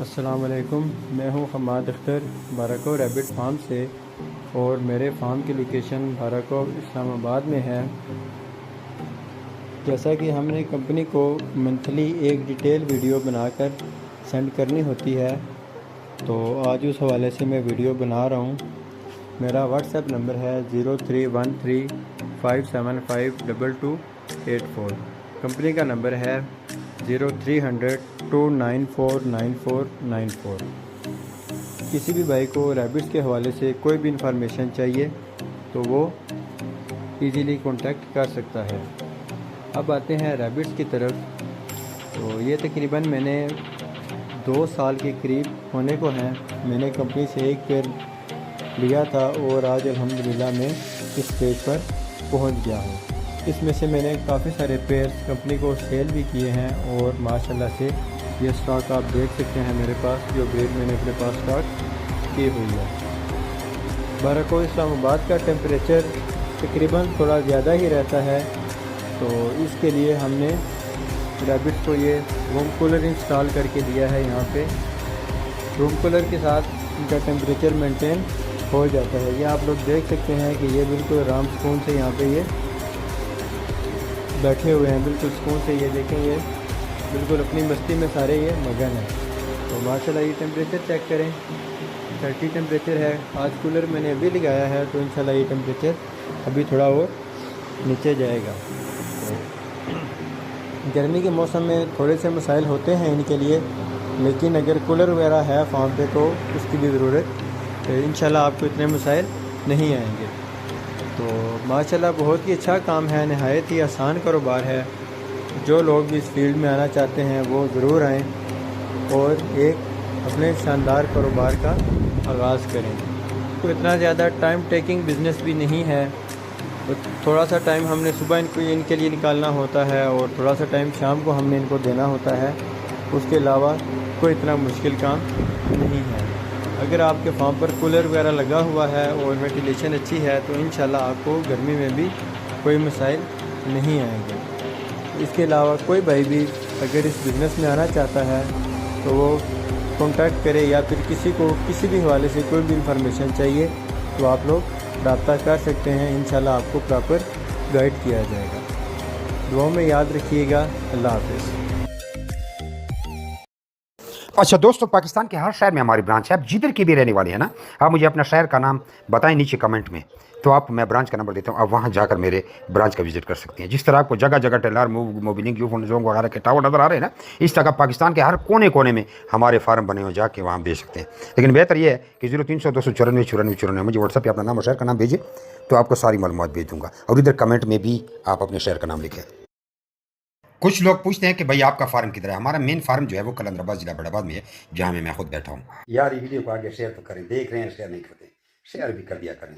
अस्सलाम वालेकुम। मैं हूं हमाद अख्तर बाराको रैबिट फार्म से और मेरे फार्म की लोकेशन बाराको इस्लामाबाद में है। जैसा कि हमने कंपनी को मंथली एक डिटेल वीडियो बनाकर सेंड करनी होती है, तो आज उस हवाले से मैं वीडियो बना रहा हूं। मेरा व्हाट्सएप नंबर है 031357528284। कंपनी का नंबर है 030029499494। किसी भी भाई को रैबिट्स के हवाले से कोई भी इंफॉर्मेशन चाहिए तो वो इजीली कांटेक्ट कर सकता है। अब आते हैं रैबिट्स की तरफ। तो ये तकरीबन मैंने 2 साल के करीब होने को हैं। मैंने कंपनी से एक पेयर लिया था और आज अल्हम्दुलिल्लाह मैं इस स्टेज पर पहुंच गया हूं। इसमें से मैंने काफ़ी सारे पेयर्स कंपनी को सेल भी किए हैं और माशाल्लाह से ये स्टॉक आप देख सकते हैं मेरे पास, जो ब्रीड मैंने अपने पास स्टॉक की हुई है। बाराको इस्लामाबाद का टेम्परेचर तकरीबन थोड़ा ज़्यादा ही रहता है, तो इसके लिए हमने रैबिट्स को ये रूम कूलर इंस्टॉल करके दिया है। यहाँ पे रूम कूलर के साथ इनका टेम्परेचर मेंटेन हो जाता है। ये आप लोग देख सकते हैं कि ये बिल्कुल आराम सुकून से यहाँ पे ये बैठे हुए हैं, बिल्कुल सुकून से। ये देखें, ये बिल्कुल अपनी मस्ती में सारे ये मगन हैं। तो माशाल्लाह ये टेम्परेचर चेक करें, 30 टेम्परेचर है। आज कूलर मैंने अभी लगाया है, तो इंशाल्लाह ये टेम्परेचर अभी थोड़ा और नीचे जाएगा। तो गर्मी के मौसम में थोड़े से मसाइल होते हैं इनके लिए, लेकिन अगर कूलर वगैरह है फार्म पे तो उसकी भी ज़रूरत तो इंशाल्लाह आपको इतने मसाइल नहीं आएंगे। तो माशाल्लाह बहुत ही अच्छा काम है, नहायत ही आसान कारोबार है। जो लोग भी इस फील्ड में आना चाहते हैं वो ज़रूर आएँ और एक अपने शानदार कारोबार का आगाज़ करें। तो इतना ज़्यादा टाइम टेकिंग बिज़नेस भी नहीं है। तो थोड़ा सा टाइम हमने सुबह इनके लिए निकालना होता है और थोड़ा सा टाइम शाम को हमने इनको देना होता है। उसके अलावा कोई इतना मुश्किल काम नहीं है। अगर आपके फार्म पर कूलर वगैरह लगा हुआ है और वेंटिलेशन अच्छी है तो इंशाल्लाह आपको गर्मी में भी कोई मसाइल नहीं आएंगे। इसके अलावा कोई भाई भी अगर इस बिज़नेस में आना चाहता है तो वो कांटेक्ट करे, या फिर किसी को किसी भी हवाले से कोई भी इंफॉर्मेशन चाहिए तो आप लोग रब्ता कर सकते हैं। इंशाल्लाह आपको प्रॉपर गाइड किया जाएगा। दुआओं में याद रखिएगा। अल्लाह हाफ़िज़। अच्छा दोस्तों, पाकिस्तान के हर शहर में हमारी ब्रांच है। आप जिधर की भी रहने वाले हैं ना, आप मुझे अपना शहर का नाम बताएं नीचे कमेंट में, तो आप मैं ब्रांच का नंबर देता हूं, आप वहां जाकर मेरे ब्रांच का विजिट कर सकते हैं। जिस तरह आपको जगह जगह टेलर मोबिलिंग जोंग वगैरह के टावर नजर आ रहे हैं ना, इस तरह पाकिस्तान के हर कोने कोने में हमारे फार्म बने हो, जाके वहाँ बेच सकते हैं। लेकिन बेहतर यह है कि 0300 294 94 94 मुझे व्हाट्सएप पर अपना नाम और शहर का नाम भेजिए, तो आपको सारी मालूमात भेज दूँगा। और इधर कमेंट में भी आप अपने शहर का नाम लिखें। कुछ लोग पूछते हैं कि भाई आपका फार्म किधर है। हमारा मेन फार्म जो है वो कलंदराबाद जिला बड़ाबाद में है, जहाँ मैं खुद बैठा हूँ। यार ये वीडियो को आगे शेयर तो करें, देख रहे हैं शेयर नहीं करते, शेयर भी कर दिया करें।